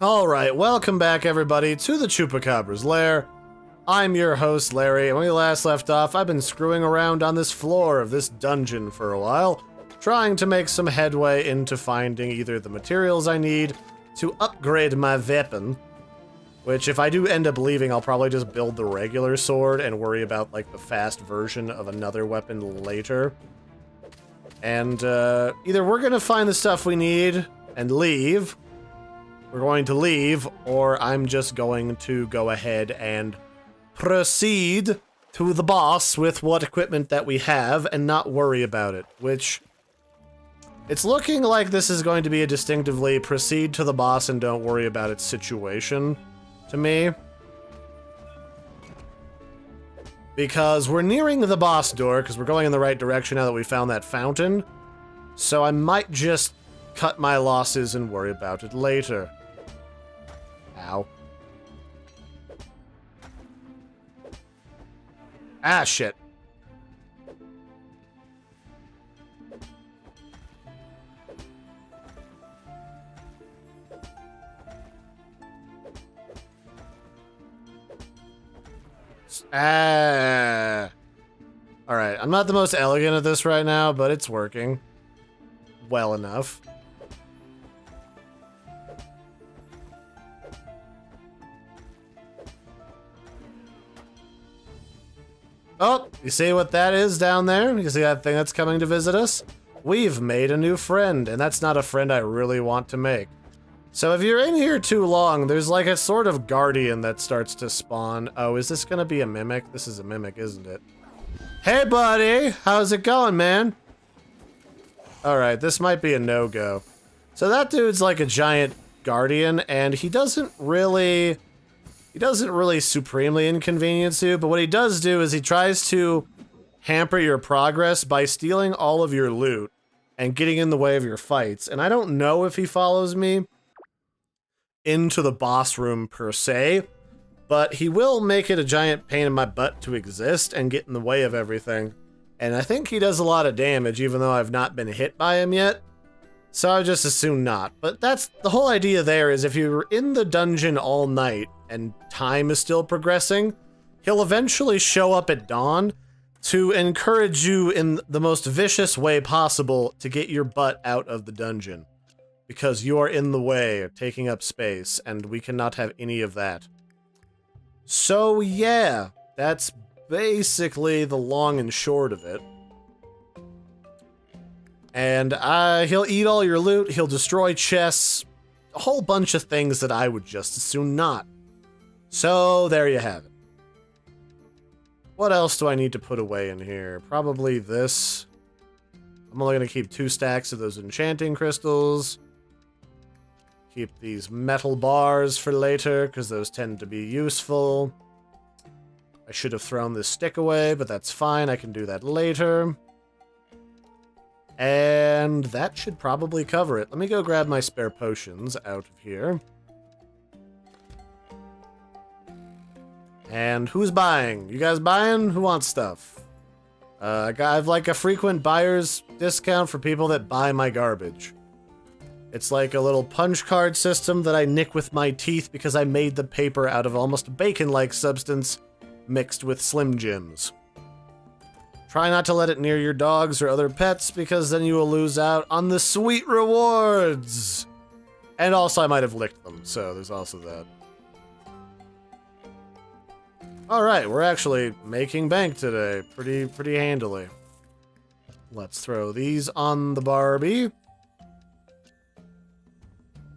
Alright, welcome back everybody to the Chupacabra's lair. I'm your host, Larry, and when we last left off, I've been screwing around on this floor of this dungeon for a while, trying to make some headway into finding either the materials I need to upgrade my weapon, which if I do end up leaving, I'll probably just build the regular sword and worry about, like, the fast version of another weapon later. And, either we're gonna find the stuff we need and leave, we're going to leave, or I'm just going to go ahead and proceed to the boss with what equipment that we have and not worry about it, which it's looking like this is going to be a distinctively proceed to the boss and don't worry about it situation to me. Because we're nearing the boss door, because we're going in the right direction now that we found that fountain, so I might just cut my losses and worry about it later. Ow. Ah, shit. Ah. Alright, I'm not the most elegant at this right now, but it's working well enough. Oh, you see what that is down there? You see that thing that's coming to visit us? We've made a new friend, and that's not a friend I really want to make. So if you're in here too long, there's like a sort of guardian that starts to spawn. Oh, is this gonna be a mimic? This is a mimic, isn't it? Hey, buddy! How's it going, man? Alright, this might be a no-go. So that dude's like a giant guardian, and he doesn't really supremely inconvenience you, but what he does do is he tries to hamper your progress by stealing all of your loot and getting in the way of your fights. And I don't know if he follows me into the boss room per se, but he will make it a giant pain in my butt to exist and get in the way of everything. And I think he does a lot of damage, even though I've not been hit by him yet. So I just assume not. But that's the whole idea there, is if you're in the dungeon all night and time is still progressing, he'll eventually show up at dawn to encourage you in the most vicious way possible to get your butt out of the dungeon. Because you are in the way, taking up space, and we cannot have any of that. So yeah, that's basically the long and short of it. And he'll eat all your loot, he'll destroy chests, a whole bunch of things that I would just as soon not. So there you have it. What else do I need to put away in here? Probably this. I'm only going to keep 2 stacks of those enchanting crystals. Keep these metal bars for later, because those tend to be useful. I should have thrown this stick away, but that's fine, I can do that later. And that should probably cover it. Let me go grab my spare potions out of here. And who's buying? You guys buying? Who wants stuff? I have like a frequent buyer's discount for people that buy my garbage. It's like a little punch card system that I nick with my teeth because I made the paper out of almost bacon-like substance mixed with Slim Jims. Try not to let it near your dogs or other pets, because then you will lose out on the sweet rewards! And also, I might have licked them, so there's also that. Alright, we're actually making bank today, pretty handily. Let's throw these on the Barbie.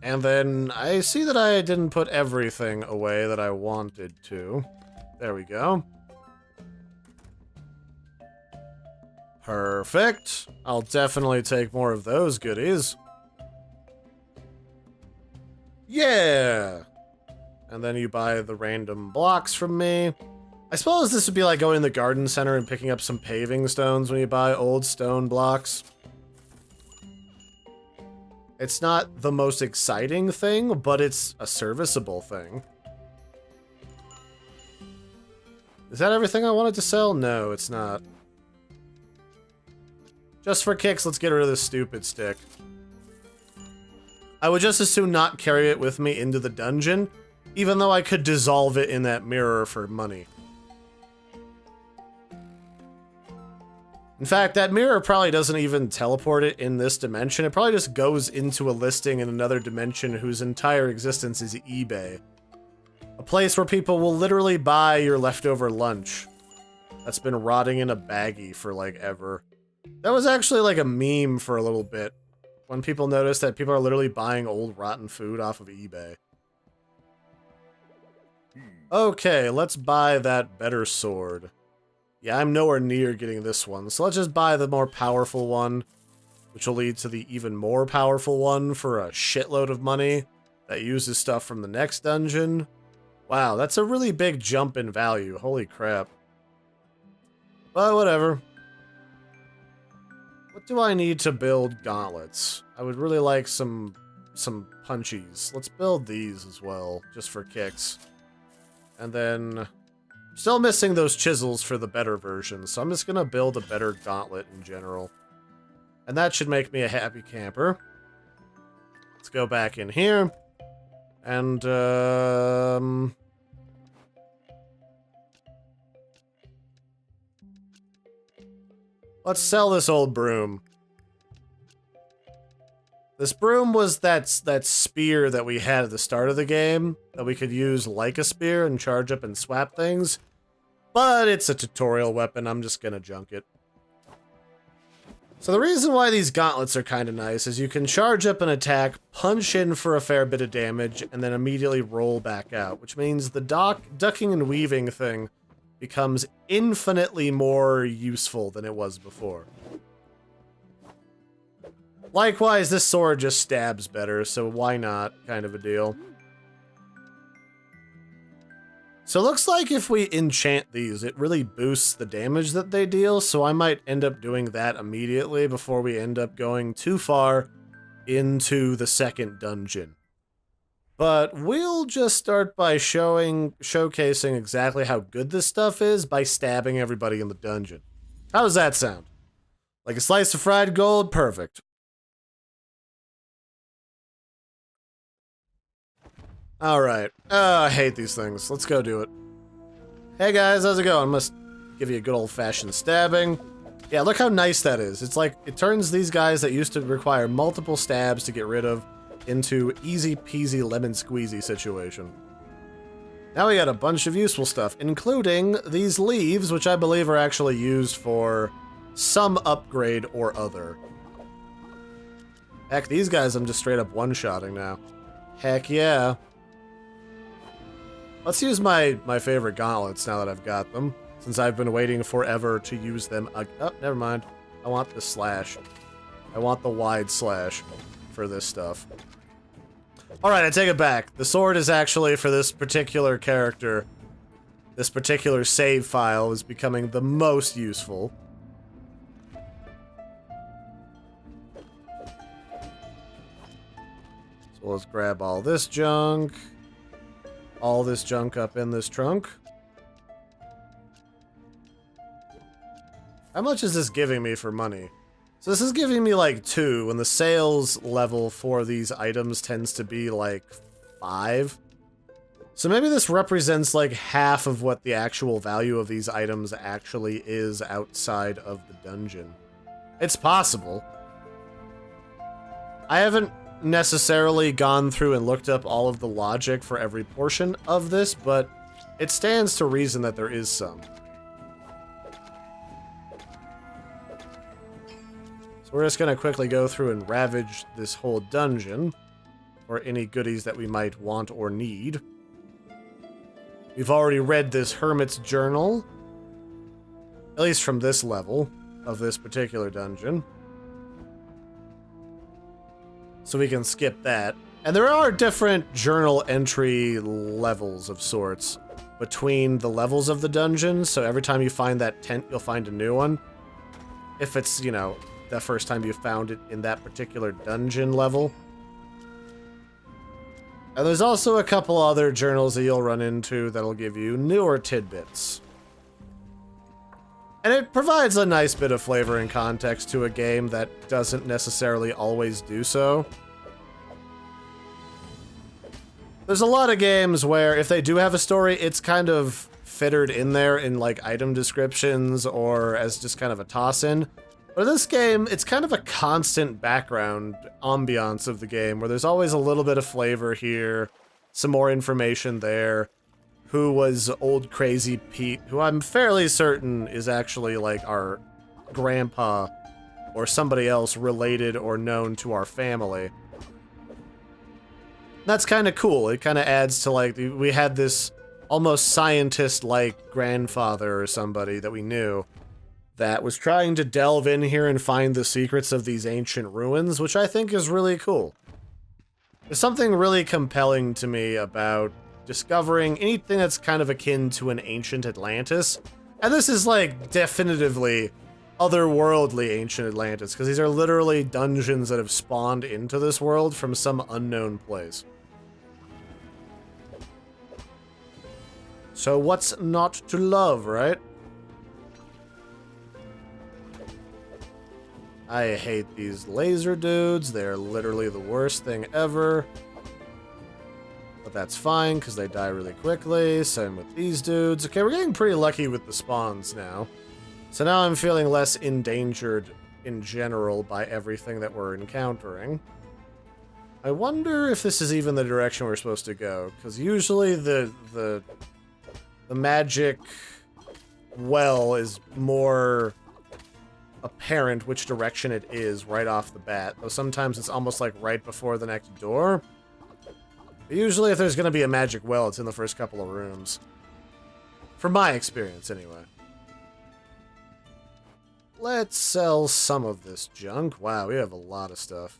And then, I see that I didn't put everything away that I wanted to. There we go. Perfect. I'll definitely take more of those goodies. Yeah! And then you buy the random blocks from me. I suppose this would be like going to the garden center and picking up some paving stones when you buy old stone blocks. It's not the most exciting thing, but it's a serviceable thing. Is that everything I wanted to sell? No, it's not. Just for kicks, let's get rid of this stupid stick. I would just as soon not carry it with me into the dungeon, even though I could dissolve it in that mirror for money. In fact, that mirror probably doesn't even teleport it in this dimension. It probably just goes into a listing in another dimension whose entire existence is eBay. A place where people will literally buy your leftover lunch that's been rotting in a baggie for like ever. That was actually like a meme for a little bit, when people noticed that people are literally buying old rotten food off of eBay. Okay, let's buy that better sword. Yeah, I'm nowhere near getting this one, so let's just buy the more powerful one, which will lead to the even more powerful one for a shitload of money that uses stuff from the next dungeon. Wow, that's a really big jump in value. Holy crap. But whatever. What do I need to build gauntlets? I would really like some punchies. Let's build these as well, just for kicks. And then, still missing those chisels for the better version, so I'm just gonna build a better gauntlet in general. And that should make me a happy camper. Let's go back in here. And, let's sell this old broom. This broom was that spear that we had at the start of the game that we could use like a spear and charge up and swap things. But it's a tutorial weapon. I'm just gonna junk it. So the reason why these gauntlets are kind of nice is you can charge up an attack, punch in for a fair bit of damage, and then immediately roll back out, which means the ducking and weaving thing becomes infinitely more useful than it was before. Likewise, this sword just stabs better, so why not, kind of a deal. So it looks like if we enchant these, it really boosts the damage that they deal, so I might end up doing that immediately before we end up going too far into the second dungeon. But we'll just start by showcasing exactly how good this stuff is by stabbing everybody in the dungeon. How does that sound? Like a slice of fried gold? Perfect. Alright. I hate these things. Let's go do it. Hey guys, how's it going? I must give you a good old-fashioned stabbing. Yeah, look how nice that is. It's like, it turns these guys that used to require multiple stabs to get rid of into easy peasy lemon squeezy situation. Now we got a bunch of useful stuff, including these leaves, which I believe are actually used for some upgrade or other. Heck, these guys I'm just straight up one-shotting now. Heck yeah. Let's use my favorite gauntlets now that I've got them, since I've been waiting forever to use them. Oh, never mind. I want the slash. I want the wide slash for this stuff. Alright, I take it back. The sword is actually, for this particular character, this particular save file is becoming the most useful. So let's grab all this junk. All this junk up in this trunk. How much is this giving me for money? So this is giving me like 2, when the sales level for these items tends to be like 5. So maybe this represents like half of what the actual value of these items actually is outside of the dungeon. It's possible. I haven't necessarily gone through and looked up all of the logic for every portion of this, but it stands to reason that there is some. So we're just gonna quickly go through and ravage this whole dungeon for any goodies that we might want or need. We've already read this hermit's journal, at least from this level of this particular dungeon. So we can skip that. And there are different journal entry levels of sorts between the levels of the dungeon, so every time you find that tent, you'll find a new one. If it's, you know, the first time you found it in that particular dungeon level. And there's also a couple other journals that you'll run into that'll give you newer tidbits. And it provides a nice bit of flavor and context to a game that doesn't necessarily always do so. There's a lot of games where if they do have a story, it's kind of fittered in there in like item descriptions or as just kind of a toss-in. But in this game, it's kind of a constant background ambiance of the game where there's always a little bit of flavor here, some more information there. Who was old crazy Pete, who I'm fairly certain is actually like our grandpa or somebody else related or known to our family. That's kind of cool. It kind of adds to like, we had this almost scientist-like grandfather or somebody that we knew that was trying to delve in here and find the secrets of these ancient ruins, which I think is really cool. There's something really compelling to me about discovering anything that's kind of akin to an ancient Atlantis. And this is like definitively otherworldly ancient Atlantis, because these are literally dungeons that have spawned into this world from some unknown place. So what's not to love, right? I hate these laser dudes. They're literally the worst thing ever. But that's fine, because they die really quickly. Same with these dudes. Okay, we're getting pretty lucky with the spawns now. So now I'm feeling less endangered in general by everything that we're encountering. I wonder if this is even the direction we're supposed to go, because usually the magic well is more apparent which direction it is right off the bat, though sometimes it's almost like right before the next door. But usually if there's going to be a magic well, it's in the first couple of rooms. From my experience, anyway. Let's sell some of this junk. Wow, we have a lot of stuff.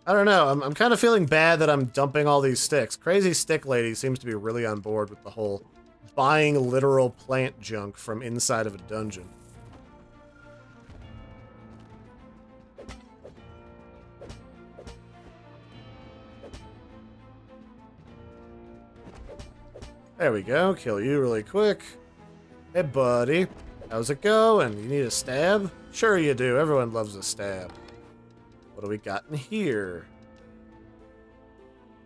I don't know, I'm kind of feeling bad that I'm dumping all these sticks. Crazy Stick Lady seems to be really on board with the whole buying literal plant junk from inside of a dungeon. There we go, kill you really quick. Hey buddy, how's it going? You need a stab? Sure you do, everyone loves a stab. What do we got in here?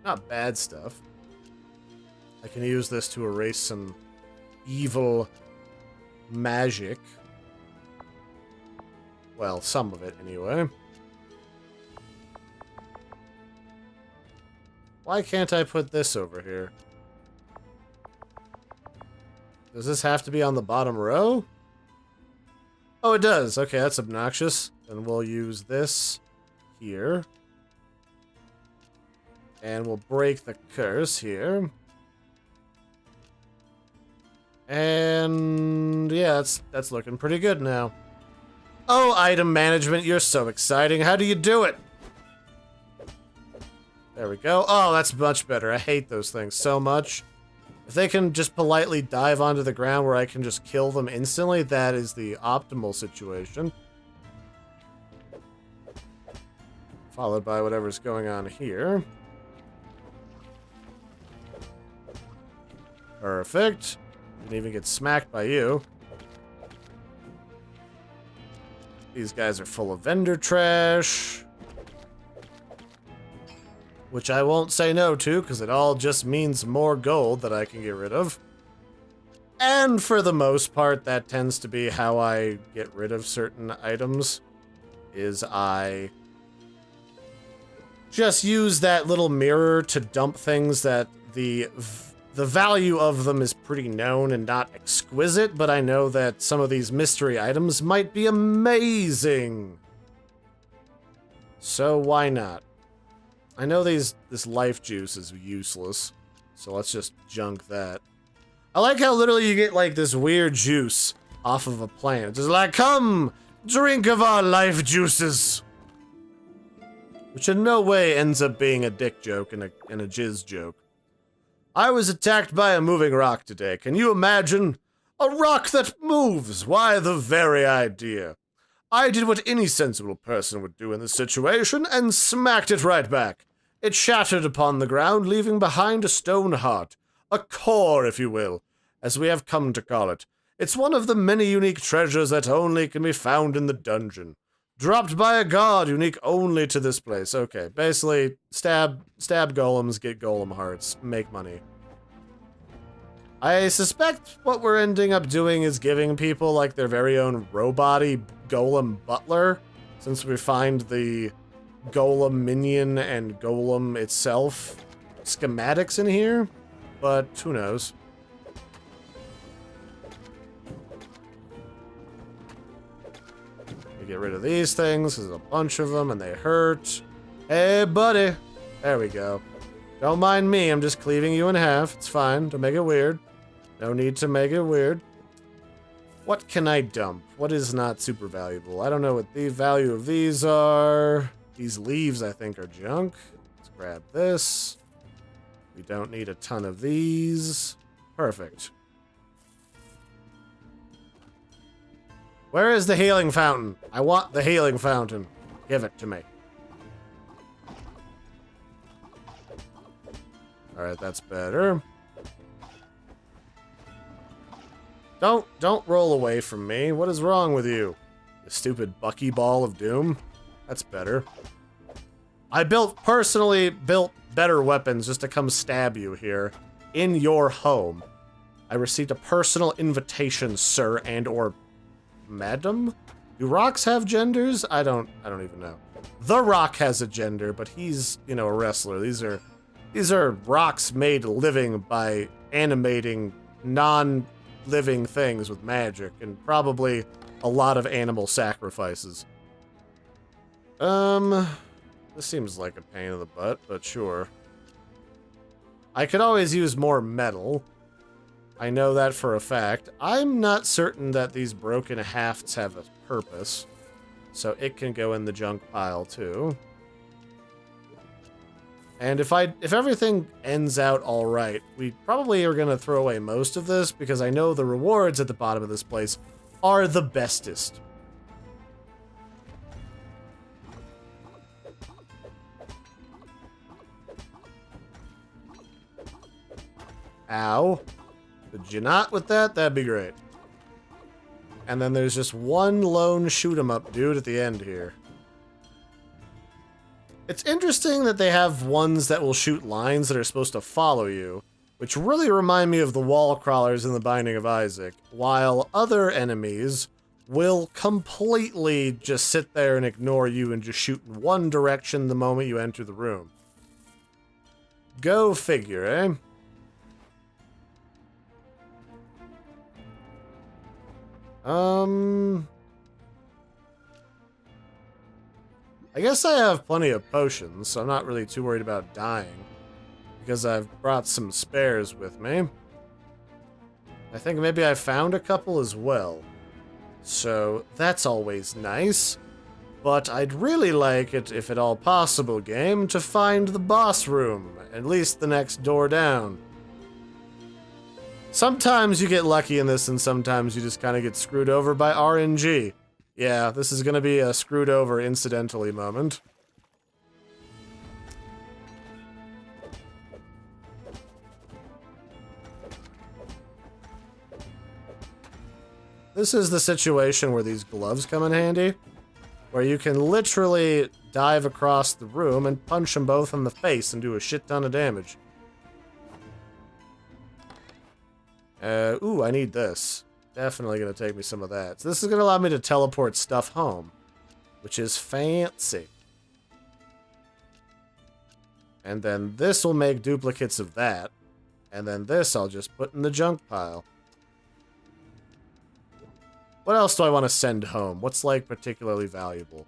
Not bad stuff. I can use this to erase some evil magic. Well, some of it anyway. Why can't I put this over here? Does this have to be on the bottom row? Oh, it does. Okay, that's obnoxious. Then we'll use this here. And we'll break the curse here. And yeah, that's looking pretty good now. Oh, item management, you're so exciting. How do you do it? There we go. Oh, that's much better. I hate those things so much. If they can just politely dive onto the ground where I can just kill them instantly, that is the optimal situation. Followed by whatever's going on here. Perfect. Didn't even get smacked by you. These guys are full of vendor trash. Which I won't say no to, because it all just means more gold that I can get rid of. And for the most part, that tends to be how I get rid of certain items. Is I just use that little mirror to dump things that the value of them is pretty known and not exquisite, but I know that some of these mystery items might be amazing. So why not? I know this life juice is useless, so let's just junk that. I like how literally you get like this weird juice off of a plant. It's just like, come, drink of our life juices. Which in no way ends up being a dick joke and a jizz joke. I was attacked by a moving rock today. Can you imagine? A rock that moves! Why, the very idea. I did what any sensible person would do in this situation and smacked it right back. It shattered upon the ground, leaving behind a stone heart. A core, if you will, as we have come to call it. It's one of the many unique treasures that only can be found in the dungeon. Dropped by a god, unique only to this place. Okay, basically, stab golems, get golem hearts, make money. I suspect what we're ending up doing is giving people like their very own robot-y golem butler, since we find the golem minion and golem itself schematics in here, but who knows. We get rid of these things, there's a bunch of them and they hurt. Hey buddy, there we go. Don't mind me, I'm just cleaving you in half, it's fine, don't make it weird. No need to make it weird. What can I dump? What is not super valuable? I don't know what the value of these are. These leaves, I think, are junk. Let's grab this. We don't need a ton of these. Perfect. Where is the healing fountain? I want the healing fountain. Give it to me. Alright, that's better. Don't roll away from me. What is wrong with you? You stupid buckyball of doom? That's better. I personally built better weapons just to come stab you here in your home. I received a personal invitation, sir and or madam? Do rocks have genders? I don't even know. The Rock has a gender, but he's, you know, a wrestler. These are rocks made living by animating non-living things with magic and probably a lot of animal sacrifices. This seems like a pain in the butt, but sure. I could always use more metal. I know that for a fact. I'm not certain that these broken hafts have a purpose, so it can go in the junk pile too. And if everything ends out all right, we probably are going to throw away most of this because I know the rewards at the bottom of this place are the bestest. Ow. Could you not with that? That'd be great. And then there's just one lone shoot-'em-up dude at the end here. It's interesting that they have ones that will shoot lines that are supposed to follow you, which really remind me of the wall crawlers in The Binding of Isaac, while other enemies will completely just sit there and ignore you and just shoot in one direction the moment you enter the room. Go figure, eh? I guess I have plenty of potions, so I'm not really too worried about dying, because I've brought some spares with me. I think maybe I found a couple as well, so that's always nice. But I'd really like it, if at all possible, game, to find the boss room, at least the next door down. Sometimes you get lucky in this, and sometimes you just kind of get screwed over by RNG. Yeah, this is gonna be a screwed over incidentally moment. This is the situation where these gloves come in handy, where you can literally dive across the room and punch them both in the face and do a shit ton of damage. Ooh, I need this. Definitely gonna take me some of that. So this is gonna allow me to teleport stuff home, which is fancy. And then this will make duplicates of that. And then this I'll just put in the junk pile. What else do I want to send home? What's like particularly valuable?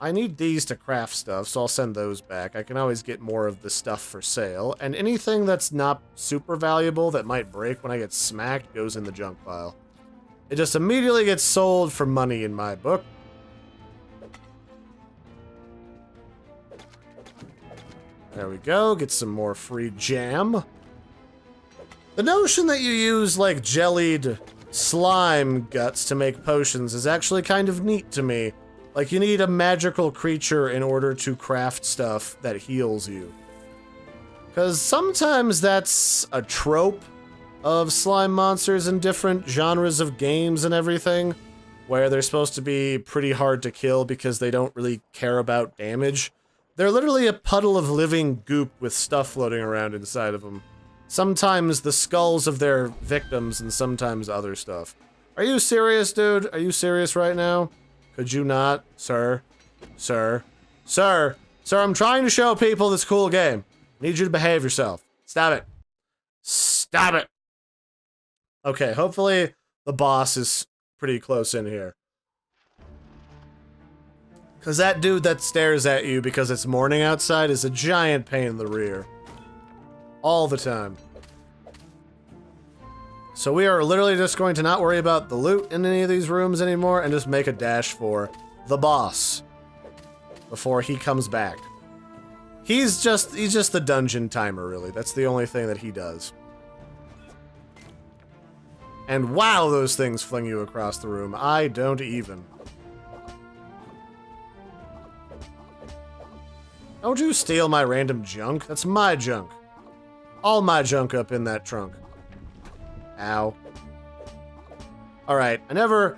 I need these to craft stuff, so I'll send those back. I can always get more of the stuff for sale. And anything that's not super valuable that might break when I get smacked goes in the junk pile. It just immediately gets sold for money in my book. There we go, get some more free jam. The notion that you use like jellied slime guts to make potions is actually kind of neat to me. Like, you need a magical creature in order to craft stuff that heals you. Because sometimes that's a trope of slime monsters in different genres of games and everything. where they're supposed to be pretty hard to kill because they don't really care about damage. They're literally a puddle of living goop with stuff floating around inside of them. Sometimes the skulls of their victims and sometimes other stuff. Are you serious, dude? Are you serious right now? Could you not? Sir? Sir? Sir? Sir, I'm trying to show people this cool game. I need you to behave yourself. Stop it. Stop it. Okay, hopefully the boss is pretty close in here. Because that dude that stares at you because it's morning outside is a giant pain in the rear. All the time. So we are literally just going to not worry about the loot in any of these rooms anymore and just make a dash for the boss before he comes back. He's just the dungeon timer, really. That's the only thing that he does. And wow, those things fling you across the room. I don't even. Don't you steal my random junk. That's my junk. All my junk up in that trunk. Ow. Alright, I never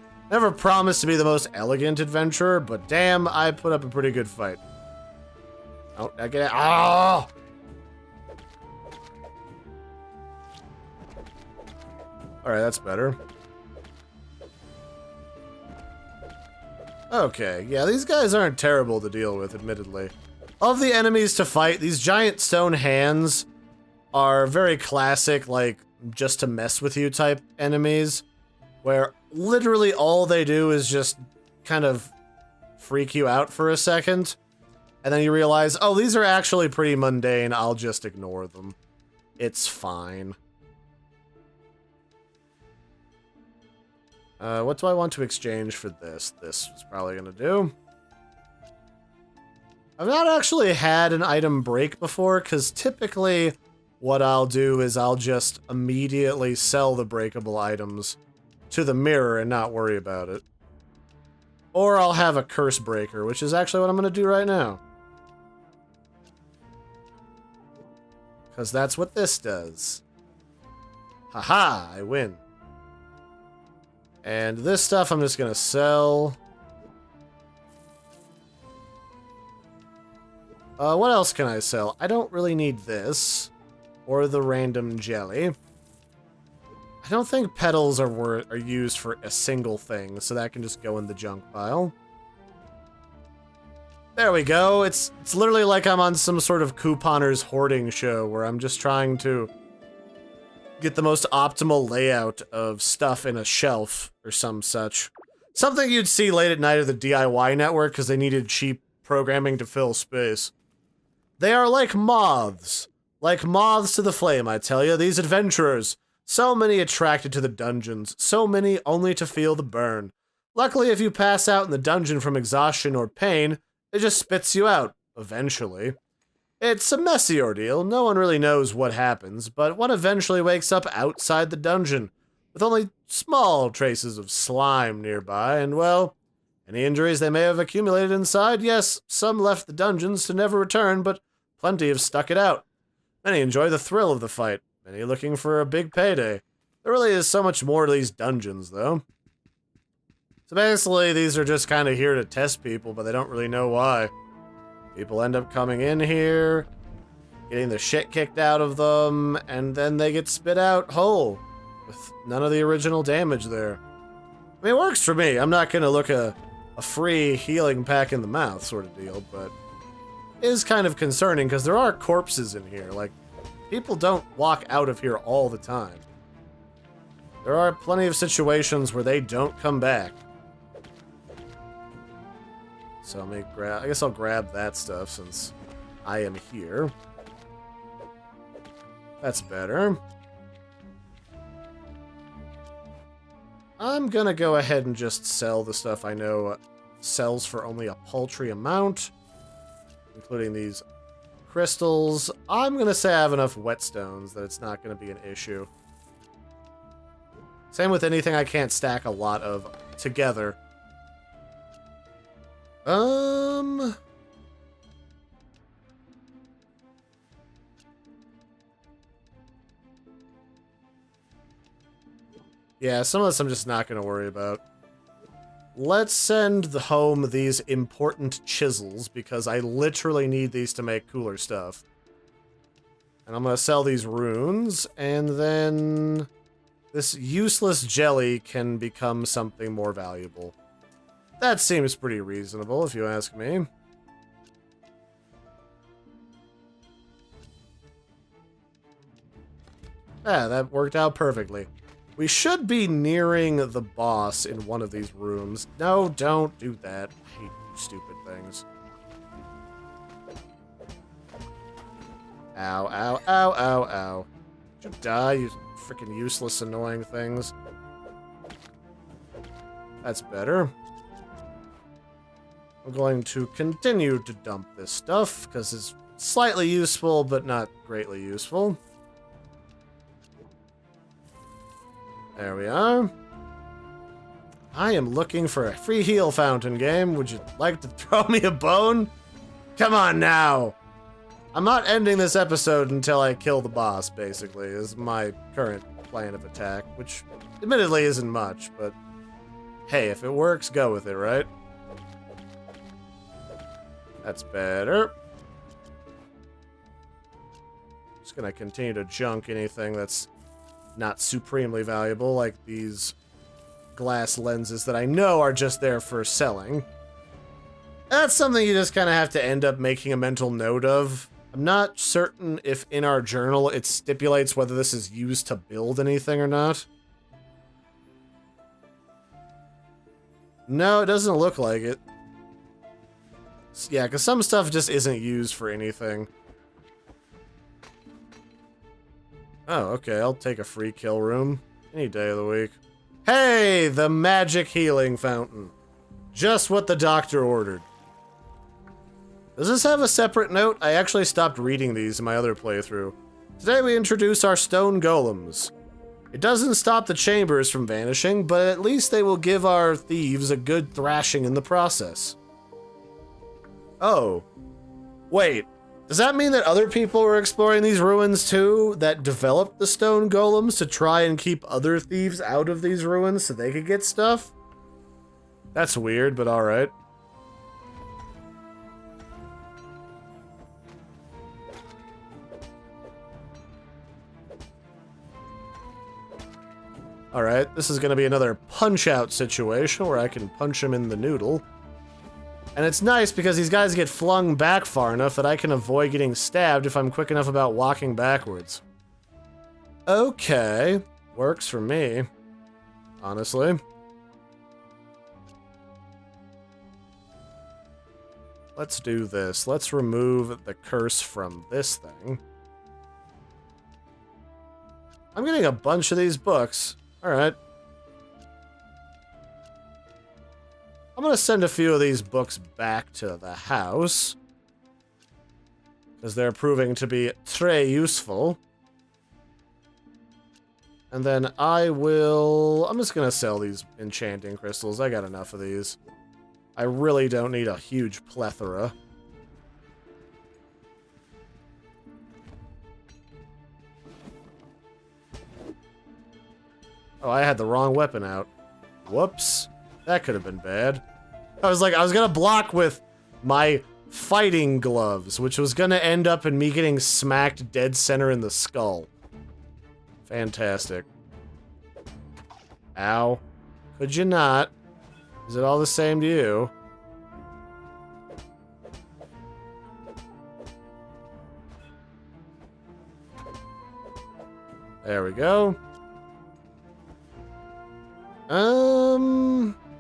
promised to be the most elegant adventurer, but damn, I put up a pretty good fight. Oh, I get it. Oh! Alright, that's better. Okay, yeah, these guys aren't terrible to deal with, admittedly. Of the enemies to fight, these giant stone hands are very classic, like, just to mess with you type enemies, where literally all they do is just kind of freak you out for a second, and then you realize, oh, these are actually pretty mundane, I'll just ignore them. It's fine. What do I want to exchange for this? This is probably gonna do. I've not actually had an item break before, because typically what I'll do is I'll just immediately sell the breakable items to the mirror and not worry about it. Or I'll have a curse breaker, which is actually what I'm going to do right now. Because that's what this does. Haha, I win. And this stuff I'm just going to sell. What else can I sell? I don't really need this. Or the random jelly. I don't think petals are used for a single thing, so that can just go in the junk pile. There we go. It's literally like I'm on some sort of couponer's hoarding show where I'm just trying to get the most optimal layout of stuff in a shelf or some such. Something you'd see late at night at the DIY network because they needed cheap programming to fill space. They are like moths. Like moths to the flame, I tell you, these adventurers. So many attracted to the dungeons, so many only to feel the burn. Luckily, if you pass out in the dungeon from exhaustion or pain, it just spits you out, eventually. It's a messy ordeal, no one really knows what happens, but one eventually wakes up outside the dungeon, with only small traces of slime nearby, and well, any injuries they may have accumulated inside, yes, some left the dungeons to never return, but plenty have stuck it out. Many enjoy the thrill of the fight, many looking for a big payday. There really is so much more to these dungeons, though. So basically, these are just kind of here to test people, but they don't really know why. People end up coming in here, getting the shit kicked out of them, and then they get spit out whole, with none of the original damage there. I mean, it works for me. I'm not going to look a free healing pack in the mouth sort of deal, but it is kind of concerning because there are corpses in here. Like, people don't walk out of here all the time. There are plenty of situations where they don't come back. So let me grab, I guess I'll grab that stuff since I am here. That's better. I'm gonna go ahead and just sell the stuff I know sells for only a paltry amount, including these crystals. I'm gonna say I have enough whetstones that it's not gonna be an issue. Same with anything I can't stack a lot of together. Yeah, some of this I'm just not gonna worry about. let's send home these important chisels, because I literally need these to make cooler stuff. And I'm gonna sell these runes, and then this useless jelly can become something more valuable. That seems pretty reasonable, if you ask me. Yeah, that worked out perfectly. We should be nearing the boss in one of these rooms. No, don't do that. I hate you stupid things. Ow, ow, ow, ow, ow. Did you die, you freaking useless, annoying things? That's better. I'm going to continue to dump this stuff, because it's slightly useful, but not greatly useful. There we are. I am looking for a free heal fountain, game. Would you like to throw me a bone? Come on now. I'm not ending this episode until I kill the boss, basically, is my current plan of attack, which admittedly isn't much, but hey, if it works, go with it, right? That's better. Just gonna continue to junk anything that's not supremely valuable, like these glass lenses that I know are just there for selling. That's something you just kind of have to end up making a mental note of. I'm not certain if in our journal it stipulates whether this is used to build anything or not. No, it doesn't look like it. Yeah, because some stuff just isn't used for anything. Oh, okay, I'll take a free kill room any day of the week. Hey, the magic healing fountain. Just what the doctor ordered. Does this have a separate note? I actually stopped reading these in my other playthrough. Today we introduce our stone golems. It doesn't stop the chambers from vanishing, but at least they will give our thieves a good thrashing in the process. Oh. Wait. Does that mean that other people were exploring these ruins too, that developed the stone golems to try and keep other thieves out of these ruins so they could get stuff? That's weird, but alright. Alright, this is gonna be another punch-out situation where I can punch him in the noodle. And it's nice because these guys get flung back far enough that I can avoid getting stabbed if I'm quick enough about walking backwards. Okay. Works for me. Honestly. Let's do this. Let's remove the curse from this thing. I'm getting a bunch of these books. Alright. I'm gonna send a few of these books back to the house, because they're proving to be très useful. And then I'm just gonna sell these enchanting crystals. I got enough of these. I really don't need a huge plethora. Oh, I had the wrong weapon out. Whoops. That could have been bad. I was gonna block with my fighting gloves, which was gonna end up in me getting smacked dead center in the skull. Fantastic. Ow. Could you not? Is it all the same to you? There we go.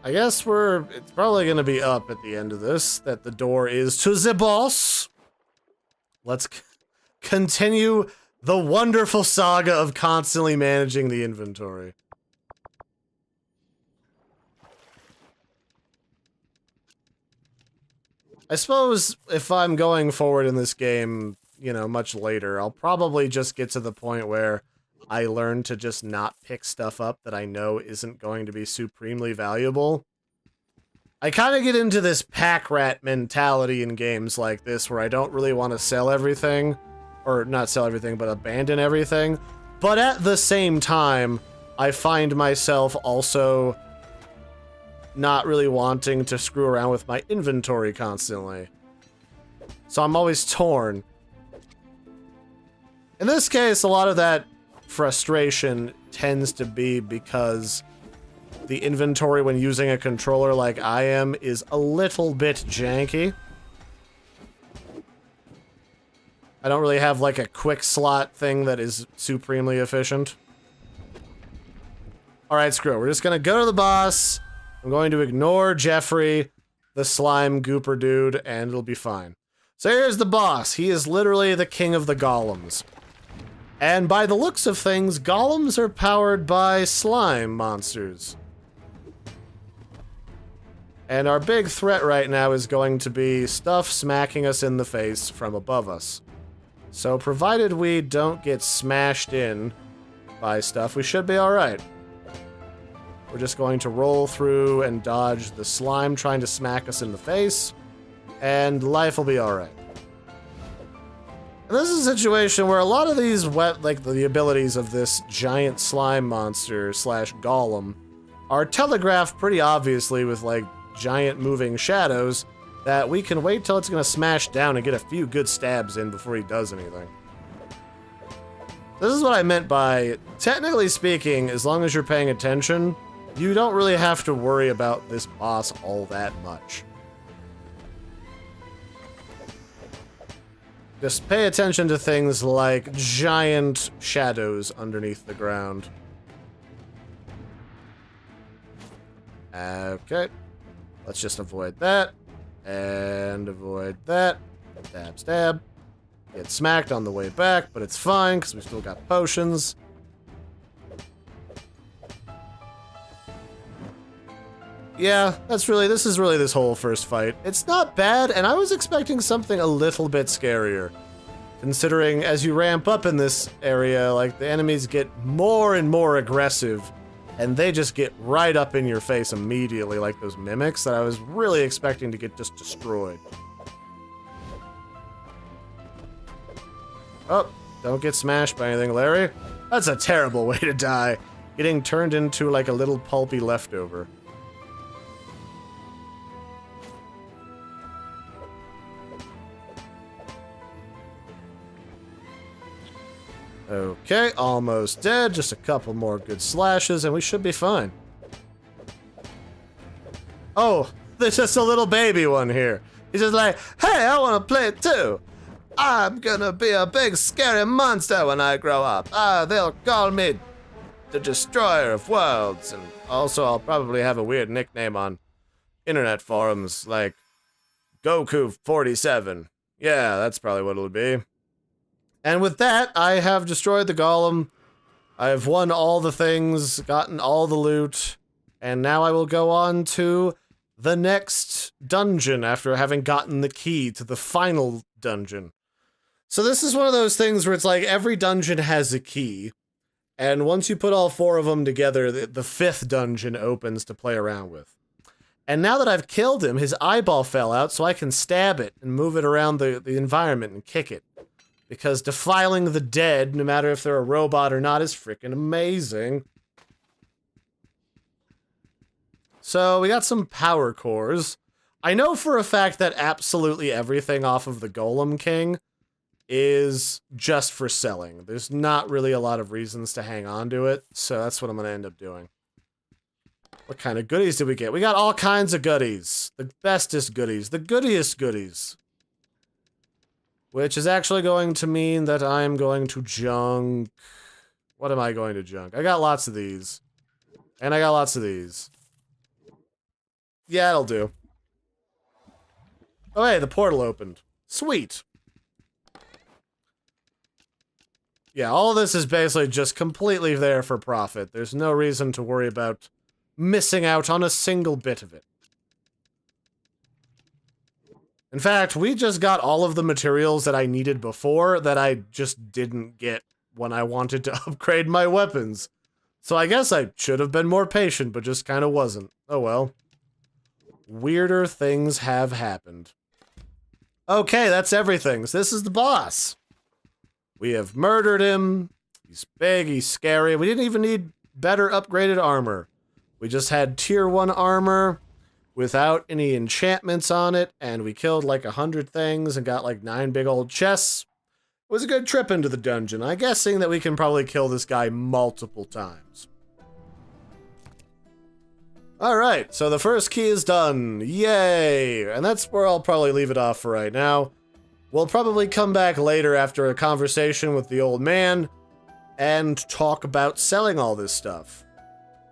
I guess it's probably gonna be up at the end of this, that the door is to the boss. Let's continue the wonderful saga of constantly managing the inventory. I suppose if I'm going forward in this game, you know, much later, I'll probably just get to the point where I learn to just not pick stuff up that I know isn't going to be supremely valuable. I kind of get into this pack rat mentality in games like this where I don't really want to sell everything, or not sell everything, but abandon everything. But at the same time, I find myself also not really wanting to screw around with my inventory constantly. So I'm always torn. In this case, a lot of that frustration tends to be because the inventory when using a controller like I am is a little bit janky. I don't really have like a quick slot thing that is supremely efficient. Alright, screw it. We're just gonna go to the boss. I'm going to ignore Jeffrey, the slime gooper dude, and it'll be fine. So here's the boss. He is literally the king of the golems. And by the looks of things, golems are powered by slime monsters. And our big threat right now is going to be stuff smacking us in the face from above us. So provided we don't get smashed in by stuff, we should be alright. We're just going to roll through and dodge the slime trying to smack us in the face, and life will be alright. And this is a situation where a lot of these the abilities of this giant slime monster slash golem are telegraphed pretty obviously with like giant moving shadows that we can wait till it's gonna smash down and get a few good stabs in before he does anything. This is what I meant by, technically speaking, as long as you're paying attention, you don't really have to worry about this boss all that much. Just pay attention to things like giant shadows underneath the ground. Okay. Let's just avoid that. And avoid that. Stab, stab. Get smacked on the way back, but it's fine, because we still got potions. Yeah, this is really this whole first fight. It's not bad, and I was expecting something a little bit scarier. Considering as you ramp up in this area, like, the enemies get more and more aggressive, and they just get right up in your face immediately, like those mimics that I was really expecting to get just destroyed. Oh, don't get smashed by anything, Larry. That's a terrible way to die. Getting turned into like a little pulpy leftover. Okay, almost dead. Just a couple more good slashes and we should be fine. Oh, there's just a little baby one here. He's just like, hey, I want to play it too. I'm gonna be a big scary monster when I grow up. They'll call me the Destroyer of Worlds. And also I'll probably have a weird nickname on internet forums like Goku47. Yeah, that's probably what it'll be. And with that, I have destroyed the golem. I have won all the things, gotten all the loot, and now I will go on to the next dungeon after having gotten the key to the final dungeon. So this is one of those things where it's like every dungeon has a key, and once you put all 4 of them together, the 5th dungeon opens to play around with. And now that I've killed him, his eyeball fell out, so I can stab it and move it around the environment and kick it. Because defiling the dead, no matter if they're a robot or not, is freaking amazing. So we got some power cores. I know for a fact that absolutely everything off of the Golem King is just for selling. There's not really a lot of reasons to hang on to it, so that's what I'm going to end up doing. What kind of goodies did we get? We got all kinds of goodies. The bestest goodies. The goodiest goodies. Which is actually going to mean that I'm going to junk... What am I going to junk? I got lots of these. And I got lots of these. Yeah, it'll do. Oh, hey, the portal opened. Sweet. Yeah, all of this is basically just completely there for profit. There's no reason to worry about missing out on a single bit of it. In fact, we just got all of the materials that I needed before that I just didn't get when I wanted to upgrade my weapons. So I guess I should have been more patient, but just kind of wasn't. Oh well. Weirder things have happened. Okay, that's everything. So this is the boss. We have murdered him. He's big, he's scary. We didn't even need better upgraded armor. We just had tier 1 armor. without any enchantments on it, and we killed like 100 things and got like 9 big old chests. It was a good trip into the dungeon. I'm guessing that we can probably kill this guy multiple times. Alright, so the first key is done. Yay! And that's where I'll probably leave it off for right now. We'll probably come back later after a conversation with the old man and talk about selling all this stuff.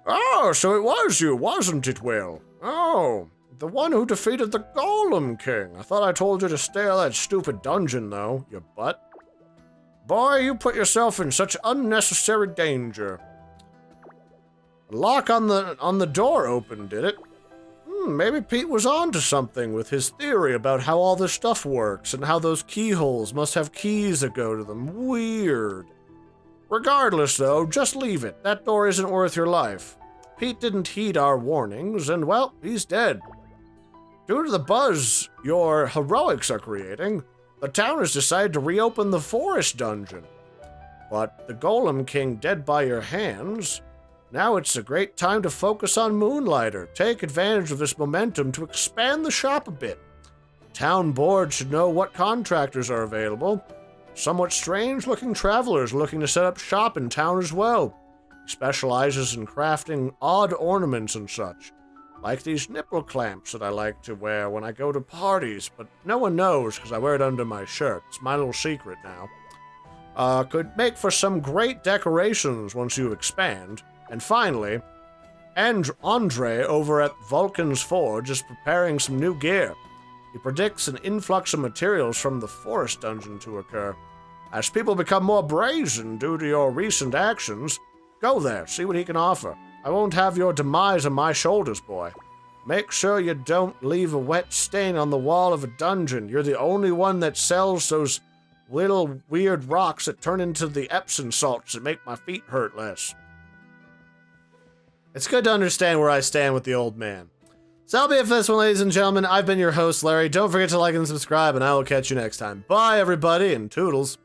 Oh, so it was you, wasn't it, Will? Oh, the one who defeated the Golem King. I thought I told you to stay out of that stupid dungeon, though, you butt. Boy, you put yourself in such unnecessary danger. The lock on the door opened, did it? Maybe Pete was onto something with his theory about how all this stuff works and how those keyholes must have keys that go to them. Weird. Regardless, though, just leave it. That door isn't worth your life. Pete didn't heed our warnings, and, well, he's dead. Due to the buzz your heroics are creating, the town has decided to reopen the forest dungeon. But the Golem King dead by your hands, now it's a great time to focus on Moonlighter. Take advantage of this momentum to expand the shop a bit. Town board should know what contractors are available. Somewhat strange-looking travelers looking to set up shop in town as well. He specializes in crafting odd ornaments and such, like these nipple clamps that I like to wear when I go to parties, but no one knows because I wear it under my shirt. It's my little secret now. Could make for some great decorations once you expand. And finally, Andre over at Vulcan's Forge is preparing some new gear. He predicts an influx of materials from the forest dungeon to occur. As people become more brazen due to your recent actions, go there, see what he can offer. I won't have your demise on my shoulders, boy. Make sure you don't leave a wet stain on the wall of a dungeon. You're the only one that sells those little weird rocks that turn into the Epsom salts that make my feet hurt less. It's good to understand where I stand with the old man. So that'll be it for this one, ladies and gentlemen. I've been your host, Larry. Don't forget to like and subscribe, and I will catch you next time. Bye, everybody, and toodles.